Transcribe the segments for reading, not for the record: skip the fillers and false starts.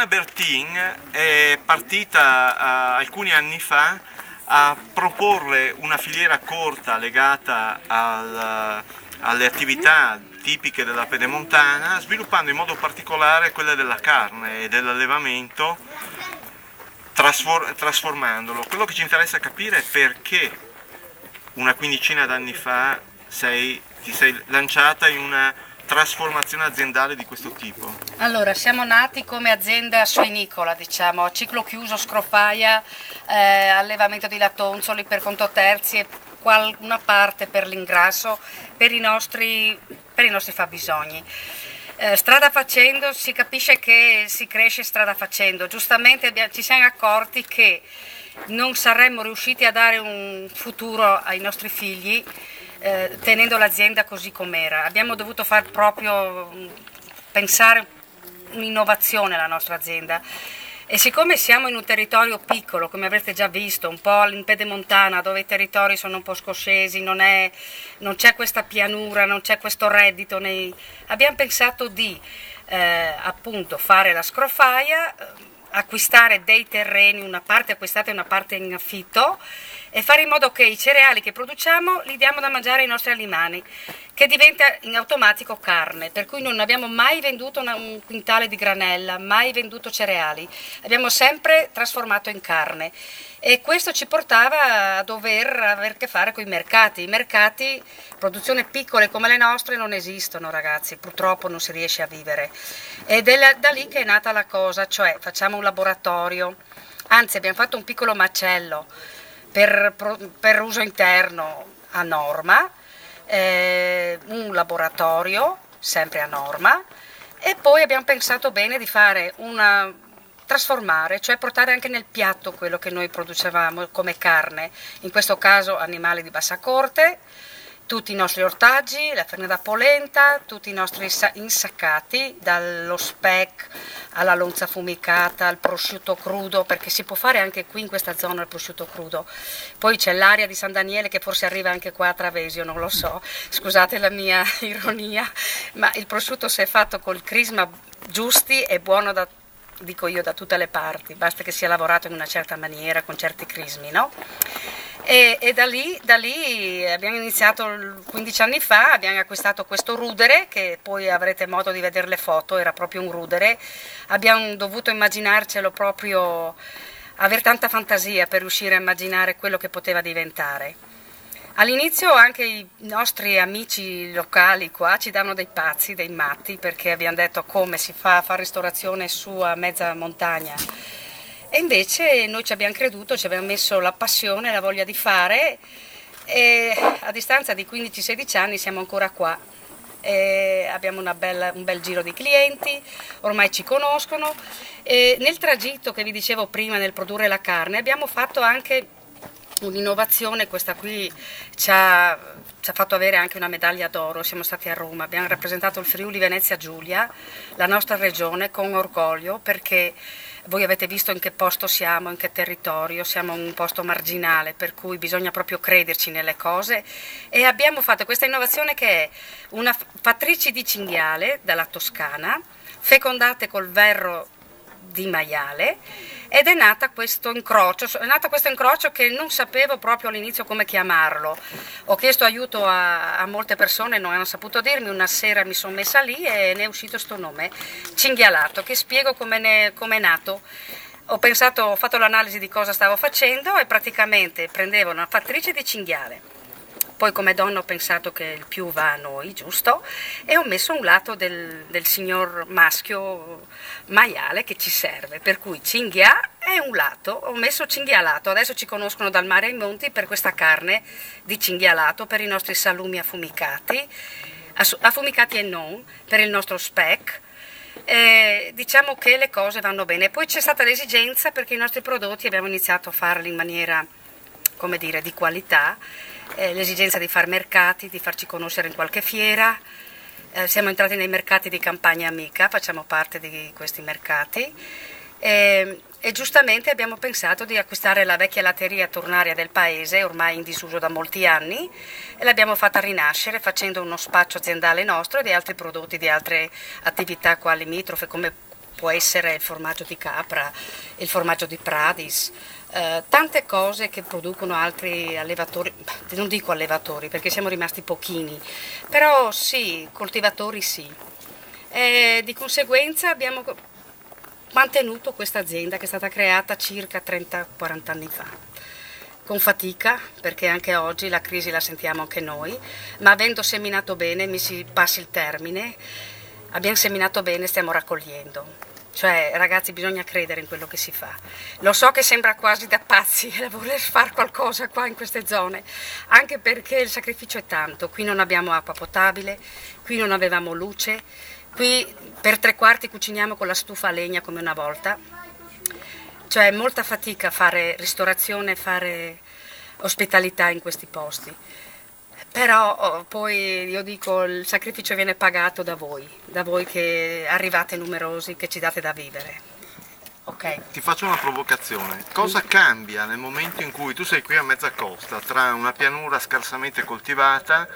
Bertin è partita alcuni anni fa a proporre una filiera corta legata alle attività tipiche della pedemontana, sviluppando in modo particolare quelle della carne e dell'allevamento, trasformandolo. Quello che ci interessa capire è perché una quindicina d'anni fa ti sei lanciata in una trasformazione aziendale di questo tipo. Allora, siamo nati come azienda suinicola, diciamo, a ciclo chiuso, scrofaia, allevamento di lattonzoli per conto terzi e una parte per l'ingrasso per i nostri fabbisogni. Strada facendo si capisce che si cresce strada facendo. Giustamente ci siamo accorti che non saremmo riusciti a dare un futuro ai nostri figli tenendo l'azienda così com'era. Abbiamo dovuto pensare un'innovazione alla nostra azienda. E siccome siamo in un territorio piccolo, come avrete già visto, un po' in pedemontana, dove i territori sono un po' scoscesi, non c'è questa pianura, non c'è questo reddito, abbiamo pensato di appunto fare la scrofaia, acquistare dei terreni, una parte acquistata e una parte in affitto, e fare in modo che i cereali che produciamo li diamo da mangiare ai nostri animali, che diventa in automatico carne, per cui non abbiamo mai venduto un quintale di granella, mai venduto cereali, abbiamo sempre trasformato in carne, e questo ci portava a dover avere a che fare con i mercati. I mercati, produzioni piccole come le nostre, non esistono, ragazzi, purtroppo non si riesce a vivere, ed è da lì che è nata la cosa, cioè facciamo un laboratorio, anzi abbiamo fatto un piccolo macello per uso interno a norma, un laboratorio sempre a norma, e poi abbiamo pensato bene di fare trasformare, cioè portare anche nel piatto quello che noi producevamo come carne, in questo caso animali di bassa corte, tutti i nostri ortaggi, la farina da polenta, tutti i nostri insaccati, dallo speck alla lonza affumicata, al prosciutto crudo, perché si può fare anche qui in questa zona il prosciutto crudo. Poi c'è l'area di San Daniele che forse arriva anche qua a Travesio, non lo so, scusate la mia ironia, ma il prosciutto, se è fatto col crisma giusti, è buono dico io, da tutte le parti, basta che sia lavorato in una certa maniera, con certi crismi, no? E da lì abbiamo iniziato 15 anni fa, abbiamo acquistato questo rudere, che poi avrete modo di vedere le foto, era proprio un rudere, abbiamo dovuto immaginarcelo proprio, avere tanta fantasia per riuscire a immaginare quello che poteva diventare. All'inizio anche i nostri amici locali qua ci davano dei pazzi, dei matti, perché abbiamo detto come si fa a fare ristorazione su a mezza montagna. E invece noi ci abbiamo creduto, ci abbiamo messo la passione, la voglia di fare, e a distanza di 15-16 anni siamo ancora qua. E abbiamo un bel giro di clienti, ormai ci conoscono. E nel tragitto che vi dicevo prima nel produrre la carne abbiamo fatto anche un'innovazione, questa qui ci ha fatto avere anche una medaglia d'oro. Siamo stati a Roma, abbiamo rappresentato il Friuli Venezia Giulia, la nostra regione, con orgoglio, perché voi avete visto in che posto siamo, in che territorio, siamo un posto marginale, per cui bisogna proprio crederci nelle cose, e abbiamo fatto questa innovazione che è una fattrice di cinghiale dalla Toscana, fecondate col verro di maiale, ed è nato questo incrocio che non sapevo proprio all'inizio come chiamarlo. Ho chiesto aiuto a molte persone, non hanno saputo dirmi, una sera mi sono messa lì e ne è uscito questo nome, cinghialato, che spiego come è nato. Ho fatto l'analisi di cosa stavo facendo, e praticamente prendevo una fattrice di cinghiale. Poi come donna ho pensato che il più va a noi, giusto? E ho messo un lato del signor maschio maiale che ci serve, per cui cinghia è un lato, ho messo cinghialato. Adesso ci conoscono dal mare ai monti per questa carne di cinghialato, per i nostri salumi affumicati e non, per il nostro speck. Diciamo che le cose vanno bene. Poi c'è stata l'esigenza, perché i nostri prodotti abbiamo iniziato a farli in maniera, come dire, di qualità, l'esigenza di fare mercati, di farci conoscere in qualche fiera. Siamo entrati nei mercati di Campagna Amica, facciamo parte di questi mercati, e giustamente abbiamo pensato di acquistare la vecchia latteria tornaria del paese, ormai in disuso da molti anni, e l'abbiamo fatta rinascere facendo uno spaccio aziendale nostro di altri prodotti, di altre attività qua limitrofe, come può essere il formaggio di capra, il formaggio di Pradis, tante cose che producono altri allevatori, non dico allevatori perché siamo rimasti pochini, però sì, coltivatori sì. E di conseguenza abbiamo mantenuto questa azienda che è stata creata circa 30-40 anni fa. Con fatica, perché anche oggi la crisi la sentiamo anche noi, ma avendo seminato bene, mi si passi il termine, abbiamo seminato bene, stiamo raccogliendo. Cioè, ragazzi, bisogna credere in quello che si fa. Lo so che sembra quasi da pazzi voler fare qualcosa qua in queste zone, anche perché il sacrificio è tanto. Qui non abbiamo acqua potabile, qui non avevamo luce, qui per 3/4 cuciniamo con la stufa a legna come una volta. Cioè, è molta fatica fare ristorazione, fare ospitalità in questi posti. Però poi io dico il sacrificio viene pagato da voi che arrivate numerosi, che ci date da vivere. Ok. Ti faccio una provocazione. Cosa cambia nel momento in cui tu sei qui a mezza costa, tra una pianura scarsamente coltivata,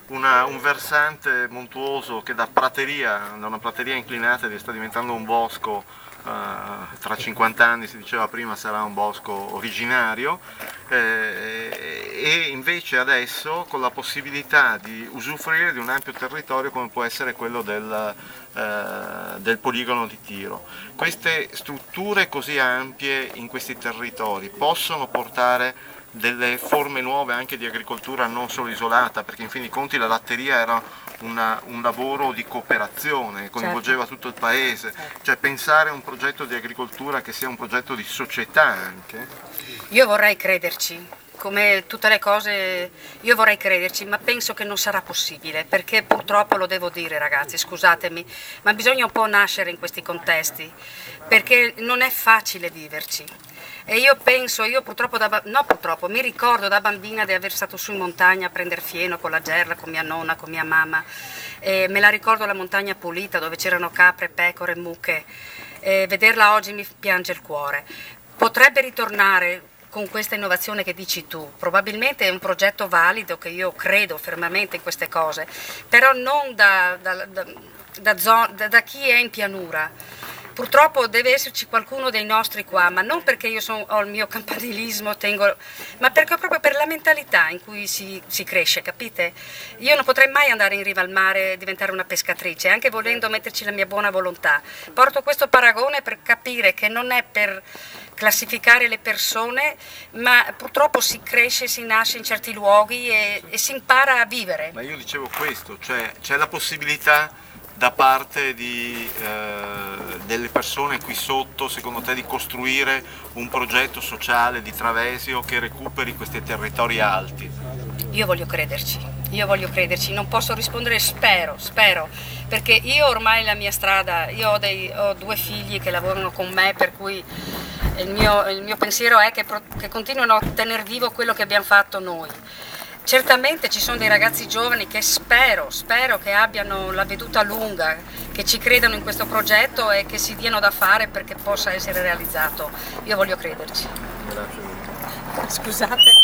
un versante montuoso che da una prateria inclinata sta diventando un bosco, tra 50 anni si diceva prima sarà un bosco originario, e invece adesso con la possibilità di usufruire di un ampio territorio come può essere quello del poligono di tiro. Queste strutture così ampie in questi territori possono portare delle forme nuove anche di agricoltura non solo isolata, perché in fin dei conti la latteria era un lavoro di cooperazione, coinvolgeva tutto il paese, cioè pensare a un progetto di agricoltura che sia un progetto di società anche. Io vorrei crederci, come tutte le cose, io vorrei crederci, ma penso che non sarà possibile, perché purtroppo lo devo dire ragazzi, scusatemi, ma bisogna un po' nascere in questi contesti, perché non è facile viverci. E io penso, mi ricordo da bambina di aver stato su in montagna a prendere fieno con la gerla, con mia nonna, con mia mamma. Me la ricordo la montagna pulita dove c'erano capre, pecore, mucche. Vederla oggi mi piange il cuore. Potrebbe ritornare con questa innovazione che dici tu, probabilmente è un progetto valido, che io credo fermamente in queste cose, però non da chi è in pianura. Purtroppo deve esserci qualcuno dei nostri qua, ma non perché io ho il mio campanilismo, ma perché proprio per la mentalità in cui si cresce, capite? Io non potrei mai andare in riva al mare e diventare una pescatrice, anche volendo metterci la mia buona volontà. Porto questo paragone per capire che non è per classificare le persone, ma purtroppo si cresce, si nasce in certi luoghi e si impara a vivere. Ma io dicevo questo, cioè c'è la possibilità da parte delle persone qui sotto, secondo te, di costruire un progetto sociale di Travesio che recuperi questi territori alti? Io voglio crederci, non posso rispondere spero, perché io ormai la mia strada, io ho 2 figli che lavorano con me, per cui il mio pensiero è che continuino a tenere vivo quello che abbiamo fatto noi. Certamente ci sono dei ragazzi giovani che spero che abbiano la veduta lunga, che ci credano in questo progetto e che si diano da fare perché possa essere realizzato. Io voglio crederci. Grazie. Scusate.